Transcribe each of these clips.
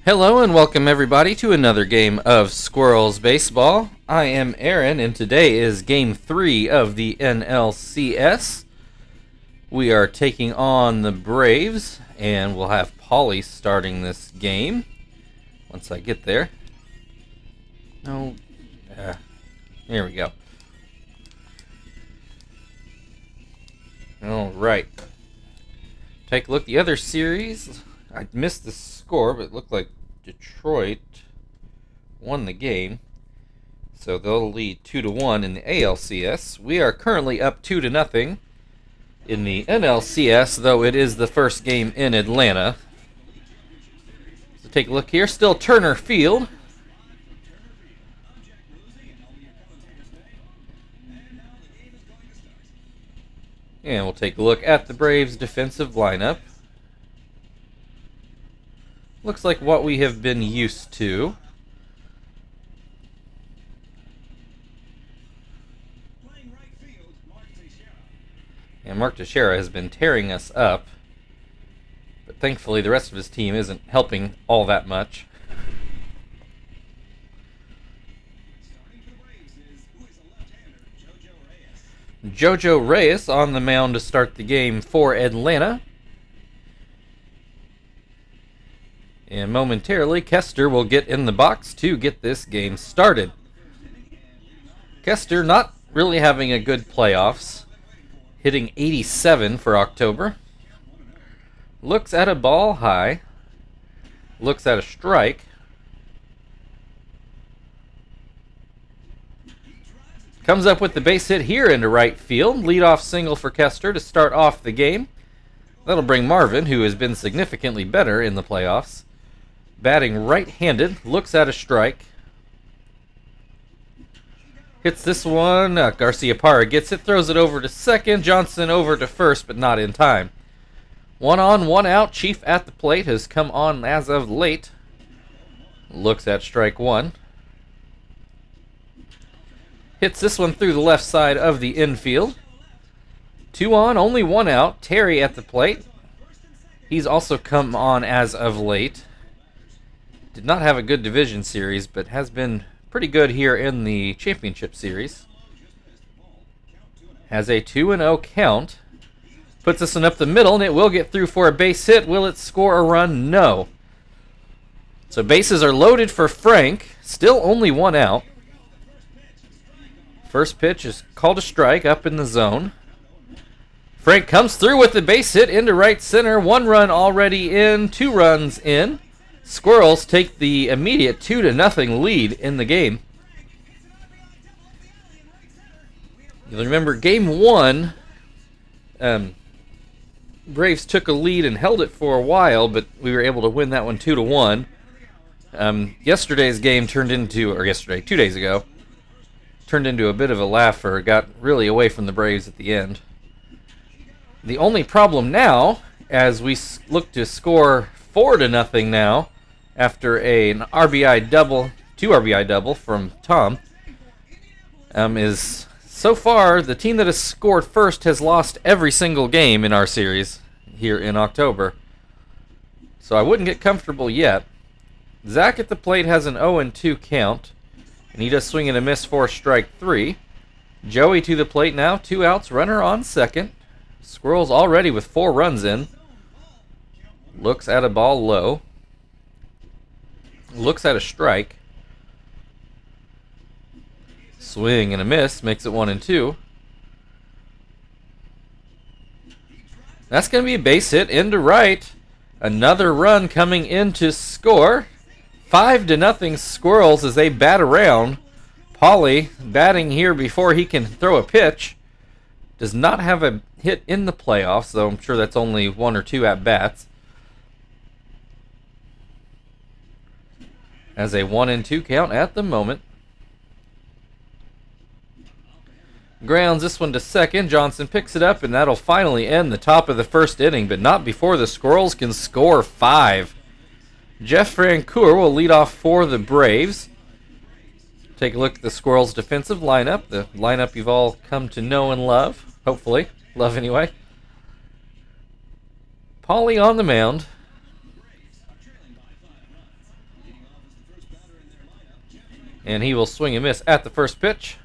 Hello and welcome everybody to another game of Squirrels Baseball. I am Aaron and today is Game 3 of the NLCS. We are taking on the Braves and we'll have Polly starting this game once I get there. Here we go. Alright. Take a look at the other series. I missed the score, but it looked like Detroit won the game. So they'll lead 2-1 in the ALCS. We are currently up 2-0 in the NLCS, though it is the first game in Atlanta. So take a look here. Still Turner Field. And we'll take a look at the Braves' defensive lineup. Looks like what we have been used to. And Mark Teixeira has been tearing us up. But thankfully the rest of his team isn't helping all that much. Jojo Reyes on the mound to start the game for Atlanta. And momentarily, Kester will get in the box to get this game started. Kester not really having a good playoffs. Hitting 87 for October. Looks at a ball high. Looks at a strike. Comes up with the base hit here into right field. Leadoff single for Kester to start off the game. That'll bring Marvin, who has been significantly better in the playoffs. Batting right-handed, looks at a strike. Hits this one. Garcia Parra gets it, throws it over to second. Johnson over to first, but not in time. 1 on, 1 out. Chief at the plate has come on as of late. Looks at strike one. Hits this one through the left side of the infield. 2 on, only 1 out. Terry at the plate. He's also come on as of late. Did not have a good division series, but has been pretty good here in the championship series. Has a 2-0 count. Puts this one up the middle, and it will get through for a base hit. Will it score a run? No. So bases are loaded for Frank. Still only 1 out. First pitch is called a strike up in the zone. Frank comes through with the base hit into right center. 1 run already in, 2 runs in. Squirrels take the immediate 2-0 lead in the game. You'll remember game 1, Braves took a lead and held it for a while, but we were able to win that one 2-1. Yesterday's game two days ago, turned into a bit of a laugher. Got really away from the Braves at the end. The only problem now, as we look to score 4-0 now, after an RBI double, 2 RBI double from Tom, is so far the team that has scored first has lost every single game in our series here in October. So I wouldn't get comfortable yet. Zach at the plate has an 0-2 count, and he does swing and a miss for strike 3. Joey to the plate now, 2 outs, runner on second. Squirrels already with 4 runs in. Looks at a ball low. Looks at a strike. Swing and a miss makes it 1-2. That's going to be a base hit into right. Another run coming in to score. 5-0 Squirrels as they bat around. Polly batting here before he can throw a pitch. Does not have a hit in the playoffs, though I'm sure that's only 1 or 2 at-bats. As a 1-2 count at the moment. Grounds this one to second. Johnson picks it up, and that'll finally end the top of the first inning, but not before the Squirrels can score 5. Jeff Francoeur will lead off for the Braves. Take a look at the Squirrels' defensive lineup, the lineup you've all come to know and love, hopefully. Love anyway. Polly on the mound. And he will swing and miss at the first pitch.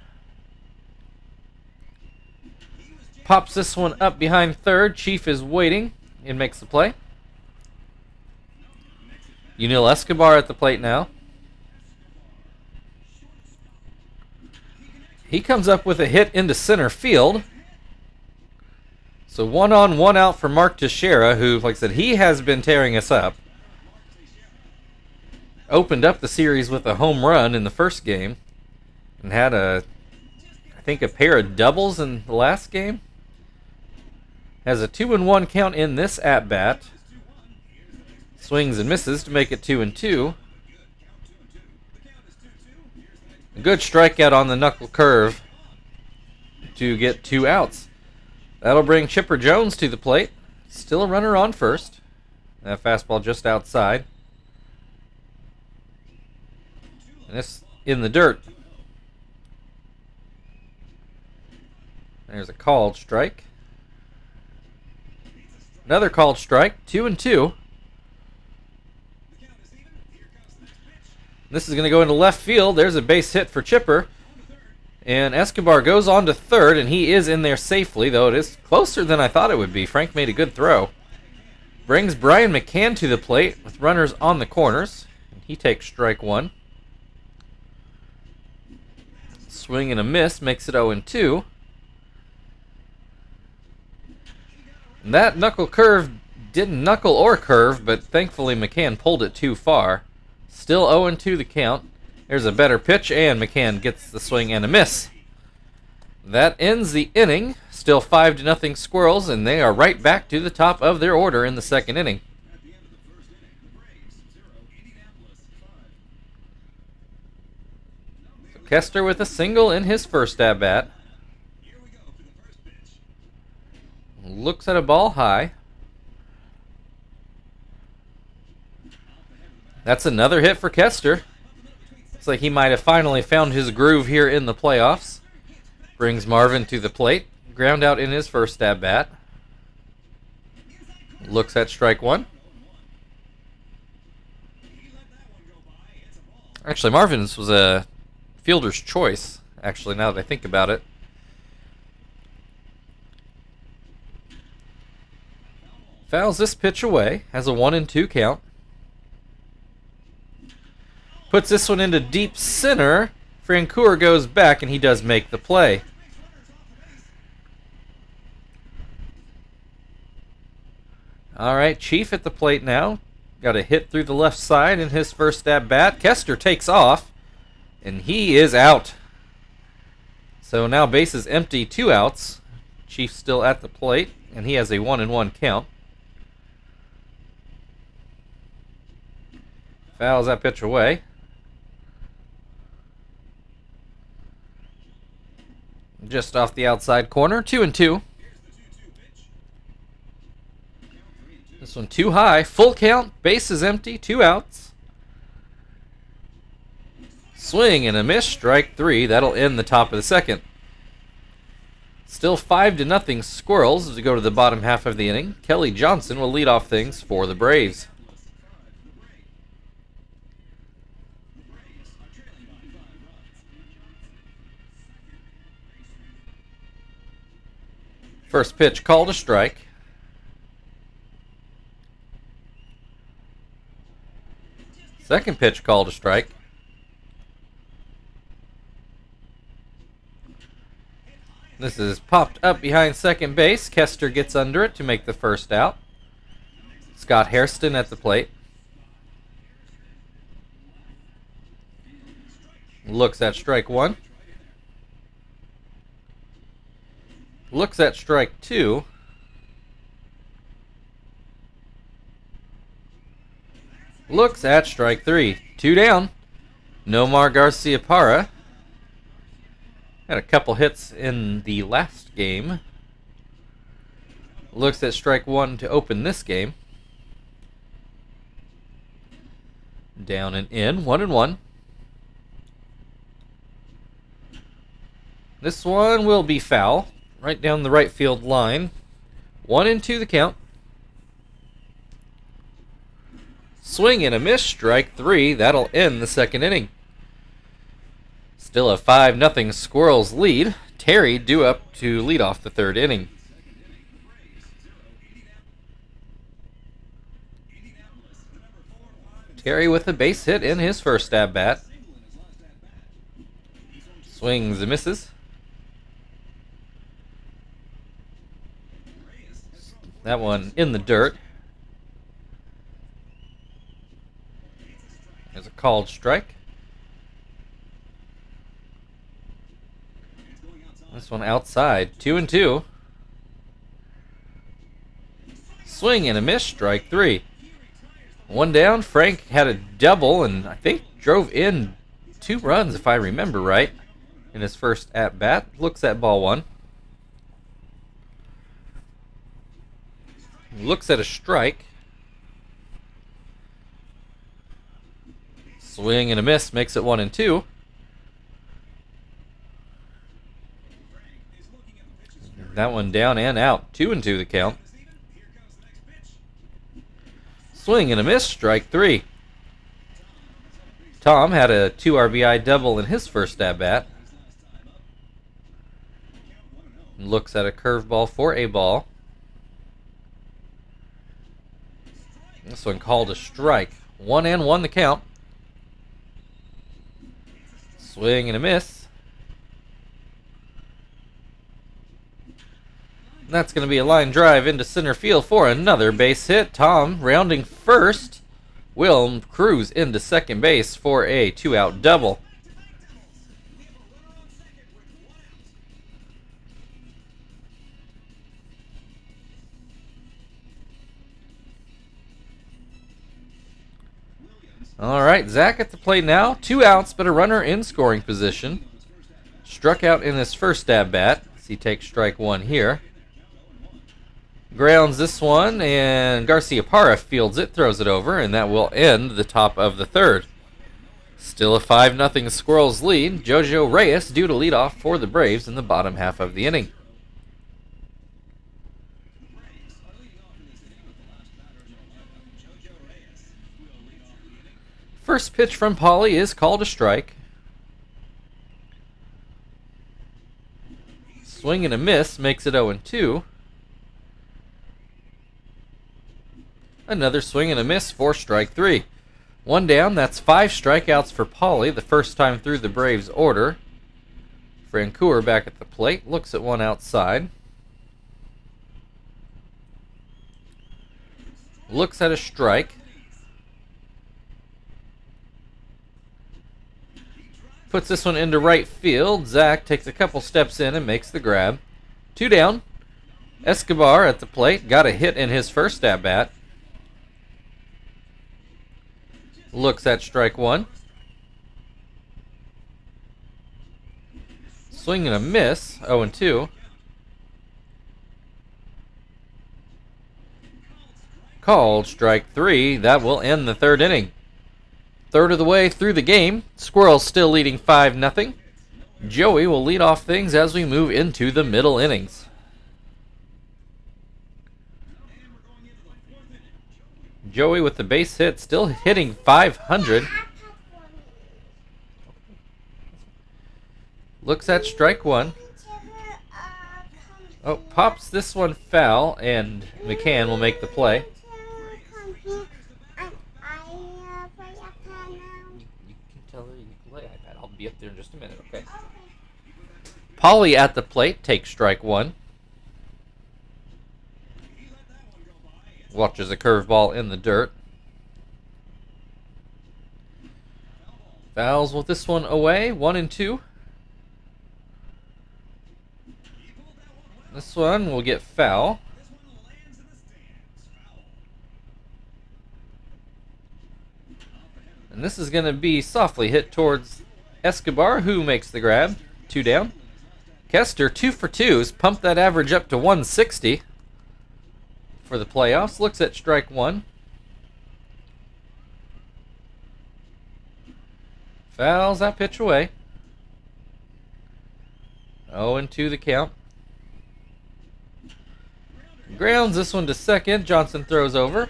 Pops this one up behind third. Chief is waiting and makes the play. Yunil Escobar at the plate now. He comes up with a hit into center field. So 1 on, 1 out for Mark Teixeira, who, like I said, he has been tearing us up. Opened up the series with a home run in the first game. And had I think a pair of doubles in the last game. Has a 2-1 count in this at-bat. Swings and misses to make it 2-2. A good strikeout on the knuckle curve to get 2 outs. That'll bring Chipper Jones to the plate. Still a runner on first. That fastball just outside. And this in the dirt. There's a called strike. Another called strike, 2-2. This is going to go into left field. There's a base hit for Chipper. And Escobar goes on to third, and he is in there safely, though it is closer than I thought it would be. Frank made a good throw. Brings Brian McCann to the plate with runners on the corners. He takes strike 1. Swing and a miss makes it 0-2. And that knuckle curve didn't knuckle or curve, but thankfully McCann pulled it too far. Still 0-2 the count. There's a better pitch, and McCann gets the swing and a miss. That ends the inning. Still 5-0 Squirrels, and they are right back to the top of their order in the second inning. So Kester with a single in his first at-bat. Looks at a ball high. That's another hit for Kester. Looks like he might have finally found his groove here in the playoffs. Brings Marvin to the plate. Ground out in his first at-bat. Looks at strike 1. Actually, Marvin's was a fielder's choice, actually, now that I think about it. Fouls this pitch away. Has a 1-2 count. Puts this one into deep center. Francoeur goes back, and he does make the play. All right, Chief at the plate now. Got a hit through the left side in his first at-bat. Kester takes off, and he is out. So now base is empty, 2 outs. Chief still at the plate, and he has a 1-1 count. Fouls that pitch away. Just off the outside corner, 2-2. This one too high, full count, base is empty, 2 outs. Swing and a miss, strike 3. That'll end the top of the second. Still 5-0 Squirrels as we go to the bottom half of the inning. Kelly Johnson will lead off things for the Braves. First pitch called a strike. Second pitch called a strike. This is popped up behind second base. Kester gets under it to make the first out. Scott Hairston at the plate. Looks at strike 1. Looks at strike 2. Looks at strike 3. 2 down. Nomar Garciaparra. Had a couple hits in the last game. Looks at strike 1 to open this game. Down and in. 1-1. This one will be foul. Right down the right field line. 1-2 the count. Swing and a miss, strike 3. That'll end the second inning. Still a 5-0 Squirrels lead. Terry due up to lead off the third inning. Terry with a base hit in his first at-bat. Swings and misses. That one in the dirt. There's a called strike. This one outside. 2-2. Swing and a miss. Strike 3. One down. Frank had a double and I think drove in 2 runs, if I remember right, in his first at-bat. Looks at ball 1. Looks at a strike. Swing and a miss. Makes it 1-2. That one down and out. 2-2 the count. Swing and a miss. Strike 3. Tom had a 2 RBI double in his first at-bat. Looks at a curveball for a ball. This one called a strike. 1-1 the count. Swing and a miss. That's going to be a line drive into center field for another base hit. Tom rounding first. Will cruise into second base for a 2-out double. All right, Zach at the plate now. 2 outs, but a runner in scoring position. Struck out in his first at-bat. He takes strike 1 here. Grounds this one, and Garcia-Parra fields it, throws it over, and that will end the top of the third. Still a 5-0 Squirrels lead. Jojo Reyes due to lead off for the Braves in the bottom half of the inning. First pitch from Pauly is called a strike. Swing and a miss makes it 0-2. Another swing and a miss for strike 3. One down, that's 5 strikeouts for Pauly, the first time through the Braves order. Francoeur back at the plate, looks at one outside. Looks at a strike. Puts this one into right field. Zach takes a couple steps in and makes the grab. 2 down. Escobar at the plate, got a hit in his first at-bat. Looks at strike 1. Swing and a miss, 0-2. Called strike 3. That will end the third inning. Third of the way through the game. Squirrels still leading 5-0. Joey will lead off things as we move into the middle innings. Joey with the base hit, still hitting 500. Looks at strike 1. Oh, pops this one foul, and McCann will make the play. You can tell her you can play iPad. I'll be up there in just a minute, okay? Pauly at the plate takes strike 1. Watches a curveball in the dirt. Fouls with this one away. 1-2. This one will get foul. And this is going to be softly hit towards Escobar, who makes the grab. 2 down. Kester, 2 for 2s, pumped that average up to 160 for the playoffs. Looks at strike 1. Fouls that pitch away. 0-2 the count. Grounds this one to second. Johnson throws over.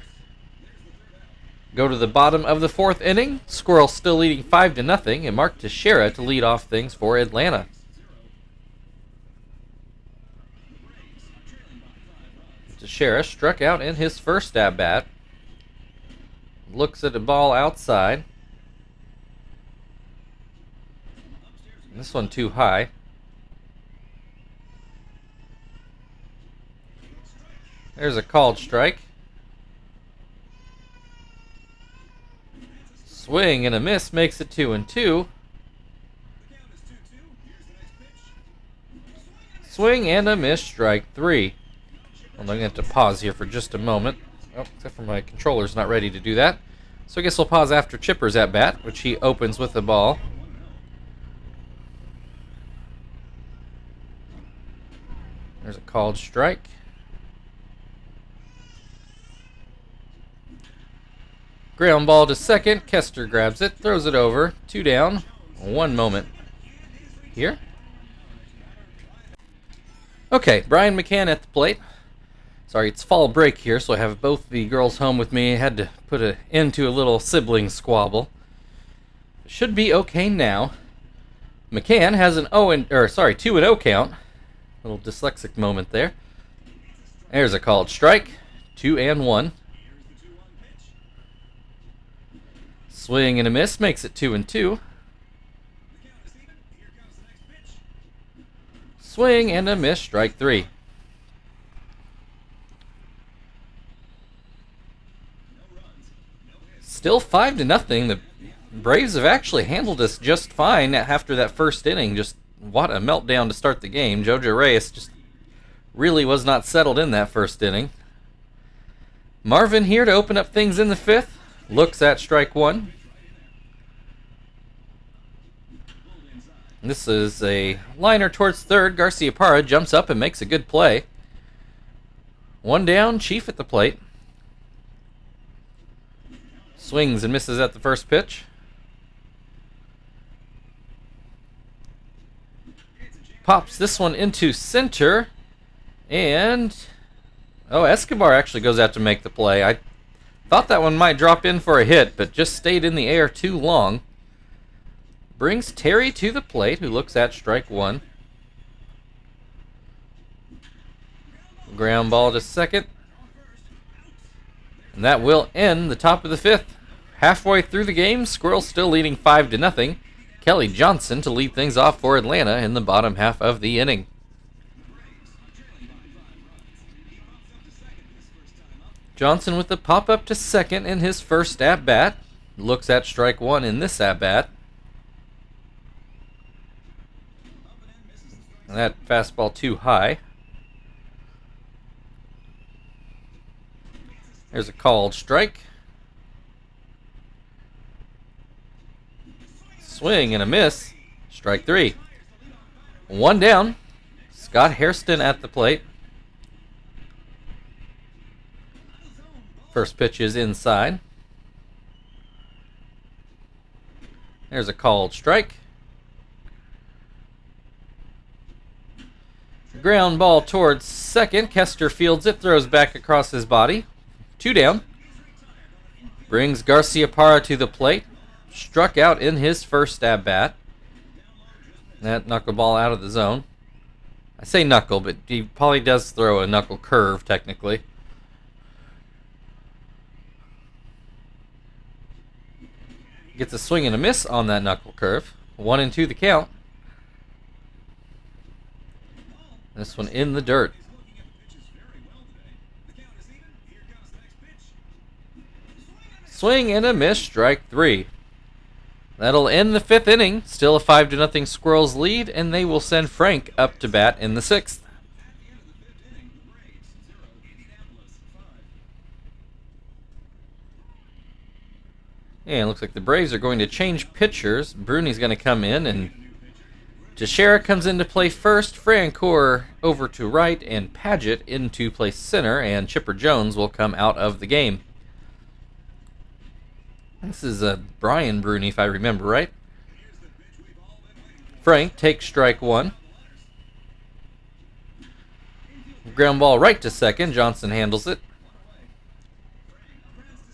Go to the bottom of the fourth inning. Squirrels still leading 5-0, and Mark Teixeira to lead off things for Atlanta. Teixeira struck out in his first at-bat. Looks at the ball outside. This one too high. There's a called strike. Swing and a miss makes it 2-2. Swing and a miss, strike 3. I'm going to have to pause here for just a moment. Oh, except for my controller's not ready to do that. So I guess we'll pause after Chipper's at bat, which he opens with the ball. There's a called strike. Ground ball to second. Kester grabs it, throws it over. 2 down. 1 moment here. Okay, Brian McCann at the plate. Sorry, it's fall break here, so I have both the girls home with me. I had to put an end to a little sibling squabble. Should be okay now. McCann has an 2-0 count. Little dyslexic moment there. There's a called strike. 2-1. Swing and a miss makes it 2-2. Swing and a miss, strike 3. Still 5-0. The Braves have actually handled us just fine after that first inning. Just what a meltdown to start the game. Jojo Reyes just really was not settled in that first inning. Marvin here to open up things in the 5th. Looks at strike 1. This is a liner towards third. Garciaparra jumps up and makes a good play. 1 down, Chief at the plate. Swings and misses at the first pitch. Pops this one into center. And Escobar actually goes out to make the play. I thought that one might drop in for a hit, but just stayed in the air too long. Brings Terry to the plate, who looks at strike 1. Ground ball to second. And that will end the top of the 5th. Halfway through the game, Squirrels still leading 5-0. Kelly Johnson to lead things off for Atlanta in the bottom half of the inning. Johnson with the pop-up to second in his first at-bat. Looks at strike 1 in this at-bat. That fastball too high. There's a called strike. Swing and a miss. Strike 3. 1 down. Scott Hairston at the plate. First pitch is inside. There's a called strike. Ground ball towards second. Kester fields it, throws back across his body. 2 down. Brings Garciaparra to the plate. Struck out in his first at-bat. That knuckleball out of the zone. I say knuckle, but he probably does throw a knuckle curve, technically. Gets a swing and a miss on that knuckle curve. 1-2 the count. This one in the dirt. Swing and a miss, strike 3. That'll end the 5th inning. Still a 5-0 Squirrels lead, and they will send Frank up to bat in the 6th. And it looks like the Braves are going to change pitchers. Bruni's going to come in, and Teixeira comes into play first. Francoeur over to right, and Paget into play center, and Chipper Jones will come out of the game. This is Brian Bruni, if I remember right. Frank takes strike 1. Ground ball right to second. Johnson handles it.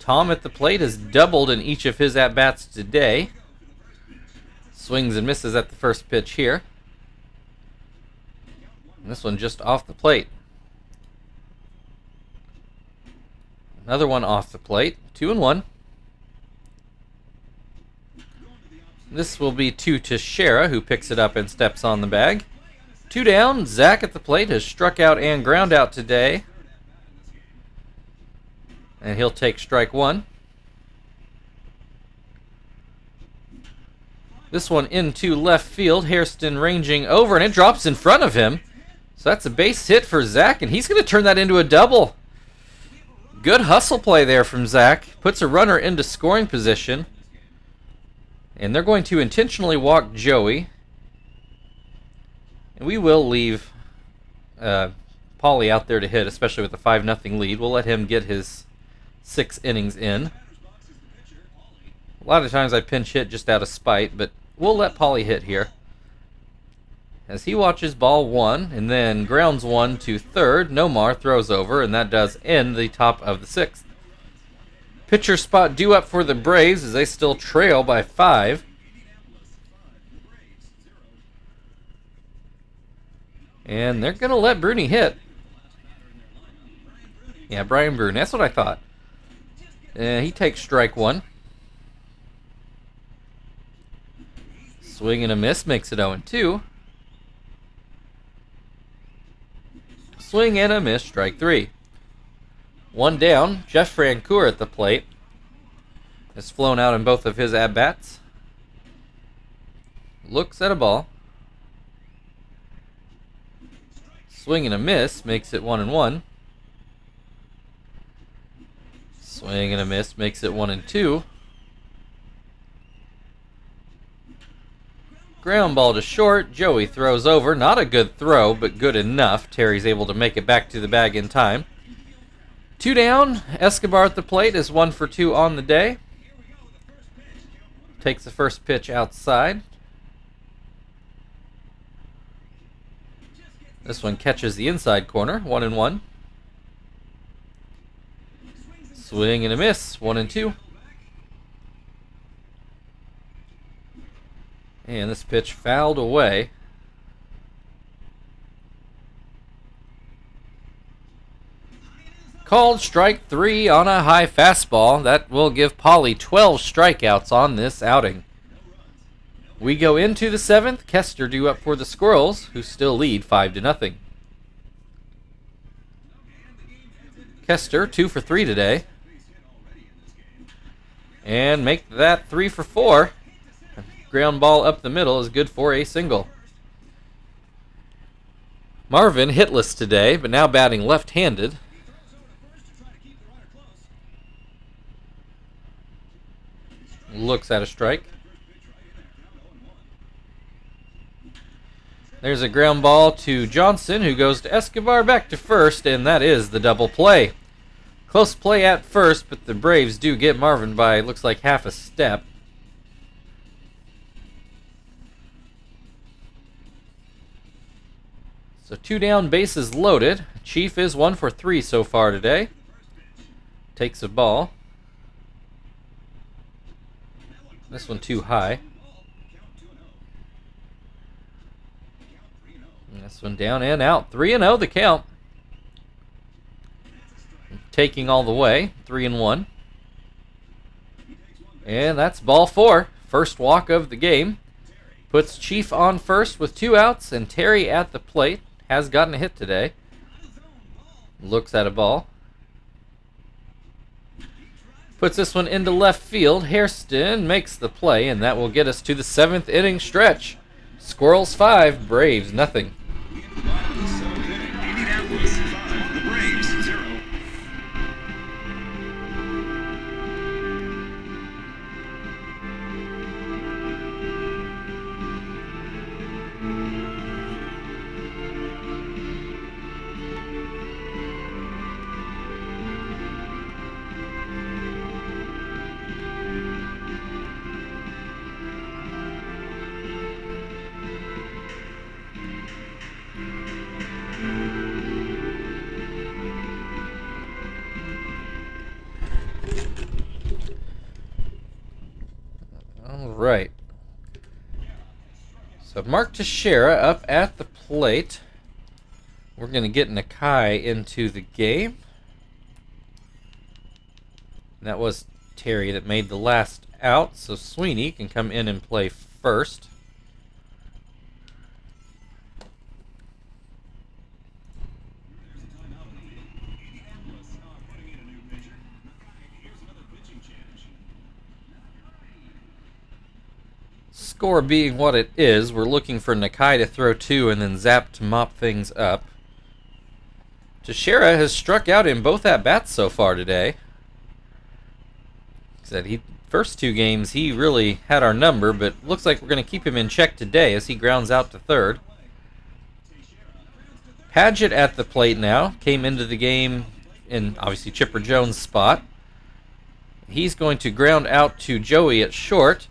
Tom at the plate has doubled in each of his at-bats today. Swings and misses at the first pitch here. And this one just off the plate. Another one off the plate. 2-1. This will be 2 to Shara, who picks it up and steps on the bag. 2 down. Zach at the plate has struck out and ground out today. And he'll take strike 1. This one into left field. Hairston ranging over, and it drops in front of him. So that's a base hit for Zach, and he's going to turn that into a double. Good hustle play there from Zach. Puts a runner into scoring position. And they're going to intentionally walk Joey. And we will leave Paulie out there to hit, especially with the 5-0 lead. We'll let him get his 6 innings in. A lot of times I pinch hit just out of spite, but we'll let Paulie hit here. As he watches ball 1 and then grounds 1 to third, Nomar throws over, and that does end the top of the 6th. Pitcher spot due up for the Braves as they still trail by 5. And they're going to let Bruni hit. Yeah, Brian Bruni. That's what I thought. He takes strike 1. Swing and a miss makes it 0-2. Swing and a miss, strike 3. 1 down. Jeff Francoeur at the plate. Has flown out in both of his at-bats. Looks at a ball. Swing and a miss makes it 1-1. Swing and a miss makes it 1-2. Ground ball to short. Joey throws over. Not a good throw, but good enough. Terry's able to make it back to the bag in time. 2 down. Escobar at the plate is 1 for 2 on the day. Takes the first pitch outside. This one catches the inside corner. 1-1. Swing and a miss. 1-2. And this pitch fouled away. Called strike 3 on a high fastball. That will give Paulie 12 strikeouts on this outing. We go into the 7th. Kester due up for the Squirrels, who still lead 5-0. Kester 2 for 3 today. And make that 3 for 4. Ground ball up the middle is good for a single. Marvin hitless today, but now batting left-handed. Looks at a strike. There's a ground ball to Johnson, who goes to Escobar back to first, and that is the double play. Close play at first, but the Braves do get Marvin by, looks like, half a step. So 2 down, bases loaded. Chief is 1 for 3 so far today. Takes a ball. This one too high. And this one down and out. 3-0 the count. Taking all the way. 3-1. And that's ball 4. First walk of the game. Puts Chief on first with 2 outs, and Terry at the plate. Has gotten a hit today. Looks at a ball. Puts this one into left field. Hairston makes the play, and that will get us to the 7th inning stretch. Squirrels 5, Braves nothing. Indianapolis 5, the Braves 0. All right. So Mark Teixeira up at the plate. We're going to get Nakai into the game. And that was Terry that made the last out, so Sweeney can come in and play first. Score being what it is, we're looking for Nakai to throw 2 and then Zap to mop things up. Teixeira has struck out in both at-bats so far today. Said first 2 games he really had our number, but looks like we're going to keep him in check today as he grounds out to third. Padgett at the plate now, came into the game in obviously Chipper Jones' spot. He's going to ground out to Joey at short.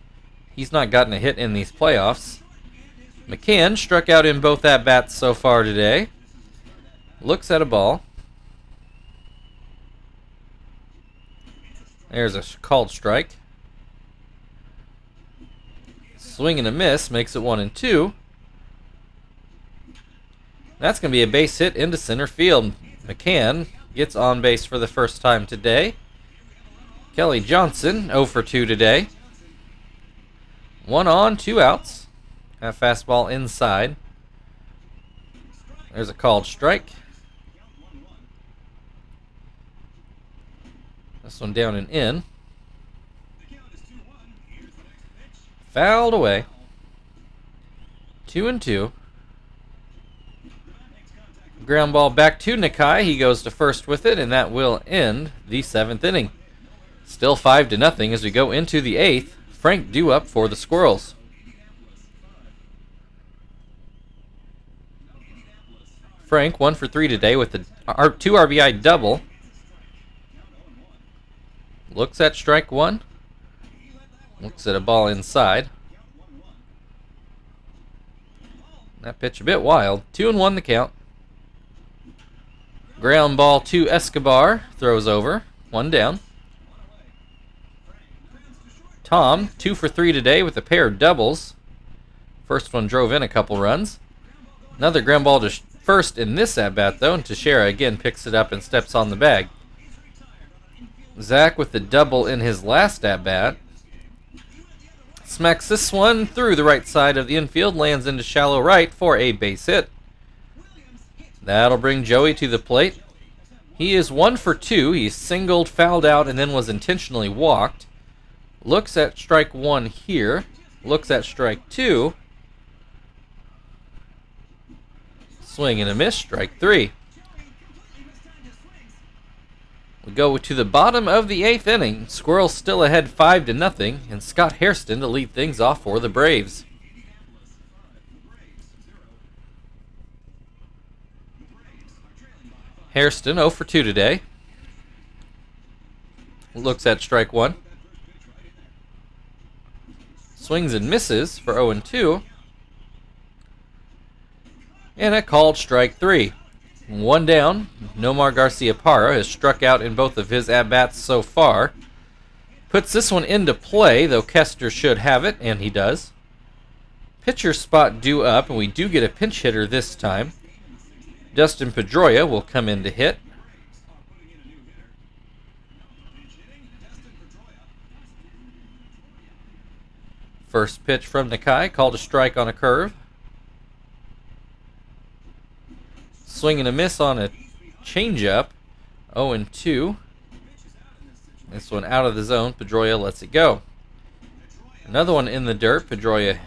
He's not gotten a hit in these playoffs. McCann struck out in both at-bats so far today. Looks at a ball. There's a called strike. Swing and a miss makes it 1-2. That's going to be a base hit into center field. McCann gets on base for the first time today. Kelly Johnson 0 for 2 today. 1 on, 2 outs. That fastball inside. There's a called strike. This one down and in. Fouled away. 2-2. Ground ball back to Nakai. He goes to first with it, and that will end the 7th inning. Still 5-0 as we go into the 8th. Frank due up for the Squirrels. Frank 1 for 3 today with the 2 RBI double. Looks at strike 1. Looks at a ball inside. That pitch a bit wild. 2-1 the count. Ground ball to Escobar. Throws over. 1 down. Tom, 2 for 3 today with a pair of doubles. First one drove in a couple runs. Another ground ball to first in this at-bat, though, and Teixeira again picks it up and steps on the bag. Zach with the double in his last at-bat. Smacks this one through the right side of the infield, lands into shallow right for a base hit. That'll bring Joey to the plate. He is 1 for 2. He's singled, fouled out, and then was intentionally walked. Looks at strike 1 here. Looks at strike 2. Swing and a miss, strike 3. We go to the bottom of the 8th inning. Squirrels still ahead 5-0, and Scott Hairston to lead things off for the Braves. Hairston 0 for 2 today. Looks at strike 1. Swings and misses for 0-2. And a called strike 3. 1 down. Nomar Garcia-Parra has struck out in both of his at-bats so far. Puts this one into play, though Kester should have it, and he does. Pitcher spot due up, and we do get a pinch hitter this time. Dustin Pedroia will come in to hit. First pitch from Nakai, called a strike on a curve. Swing and a miss on a changeup. 0-2. This one out of the zone. Pedroia lets it go. Another one in the dirt. Pedroia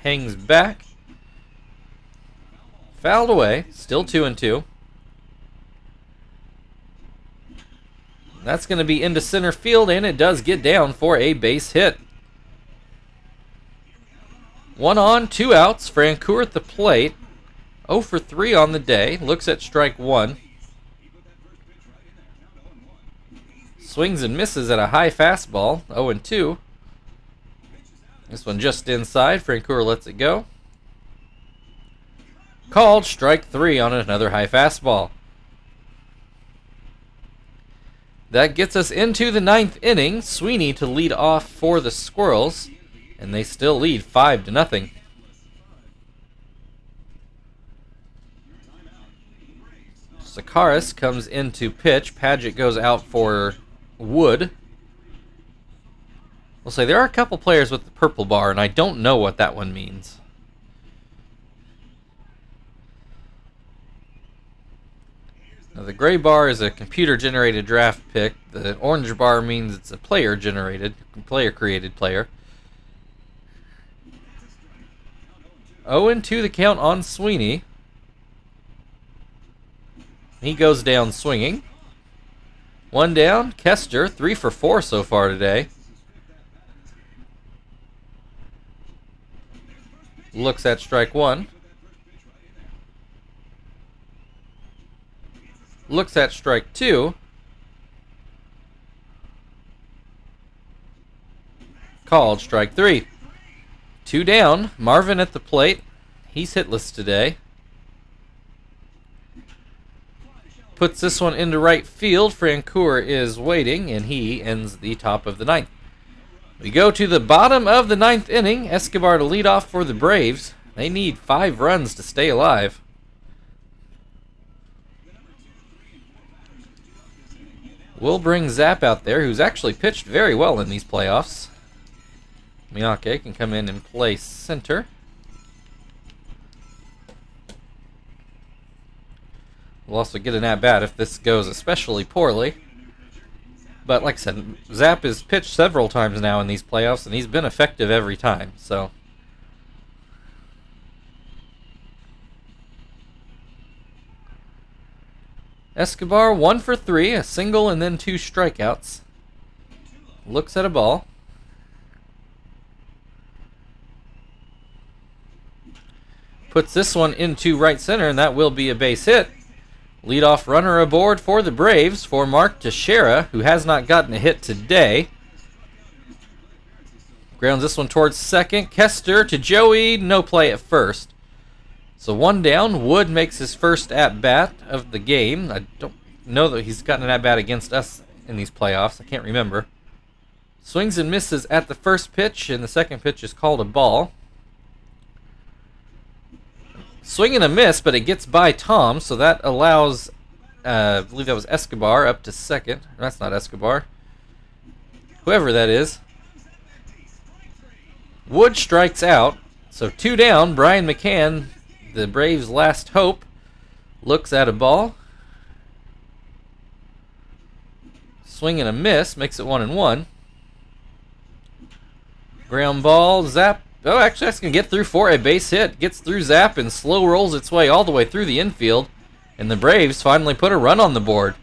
hangs back. Fouled away. Still 2-2. That's going to be into center field, and it does get down for a base hit. 1 on, 2 outs. Francoeur at the plate. 0 for 3 on the day. Looks at strike 1. Swings and misses at a high fastball. 0-2. This one just inside. Francoeur lets it go. Called strike 3 on another high fastball. That gets us into the 9th inning. Sweeney to lead off for the Squirrels. And they still lead 5-0. Sakaris comes into pitch. Padgett goes out for Wood. We'll say there are a couple players with the purple bar, and I don't know what that one means. Now, the gray bar is a computer-generated draft pick. The orange bar means it's a player-created player. 0-2 the count on Sweeney. He goes down swinging. One down. Kester, 3 for 4 so far today. Looks at strike one. Looks at strike two. Called strike three. 2 down. Marvin at the plate. He's hitless today. Puts this one into right field. Francoeur is waiting, and he ends the top of the 9th. We go to the bottom of the 9th inning. Escobar to lead off for the Braves. They need 5 runs to stay alive. We'll bring Zapp out there, who's actually pitched very well in these playoffs. Miyake can come in and play center. We'll also get an at-bat if this goes especially poorly. But like I said, Zapp has pitched several times now in these playoffs, and he's been effective every time. So Escobar 1 for 3, a single and then 2 strikeouts. Looks at a ball. Puts this one into right center, and that will be a base hit. Leadoff runner aboard for the Braves for Mark Teixeira, who has not gotten a hit today. Grounds this one towards second. Kester to Joey, no play at first. So 1 down. Wood makes his first at-bat of the game. I don't know that he's gotten an at-bat against us in these playoffs. I can't remember. Swings and misses at the first pitch, and the second pitch is called a ball. Swing and a miss, but it gets by Tom, so that allows, I believe that was Escobar, up to second. That's not Escobar. Whoever that is. Wood strikes out, so 2 down. Brian McCann, the Braves' last hope, looks at a ball. Swing and a miss, makes it 1-1. Ground ball, Zapp. Oh, actually, that's going to get through for a base hit. Gets through Zapp and slow rolls its way all the way through the infield. And the Braves finally put a run on the board.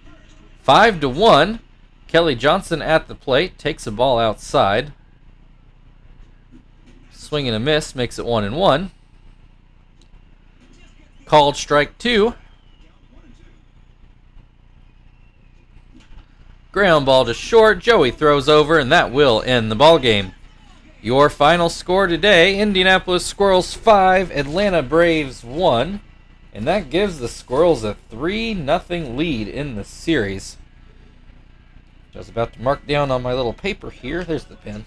5-1. Kelly Johnson at the plate. Takes a ball outside. Swing and a miss. Makes it 1-1. Called strike 2. Ground ball to short. Joey throws over, and that will end the ball game. Your final score today, Indianapolis Squirrels 5, Atlanta Braves 1. And that gives the Squirrels a 3-0 lead in the series. I was about to mark down on my little paper here. There's the pen.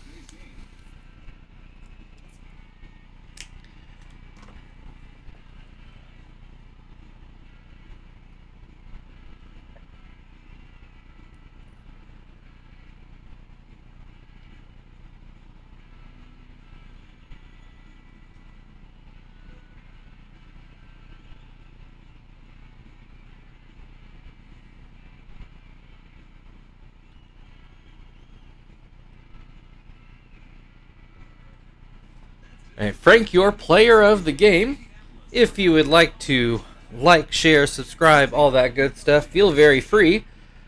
All right, Frank, your player of the game. If you would like to like, share, subscribe, all that good stuff, feel very free.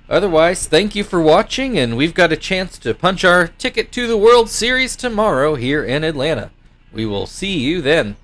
Otherwise, thank you for watching, and we've got a chance to punch our ticket to the World Series tomorrow here in Atlanta. We will see you then.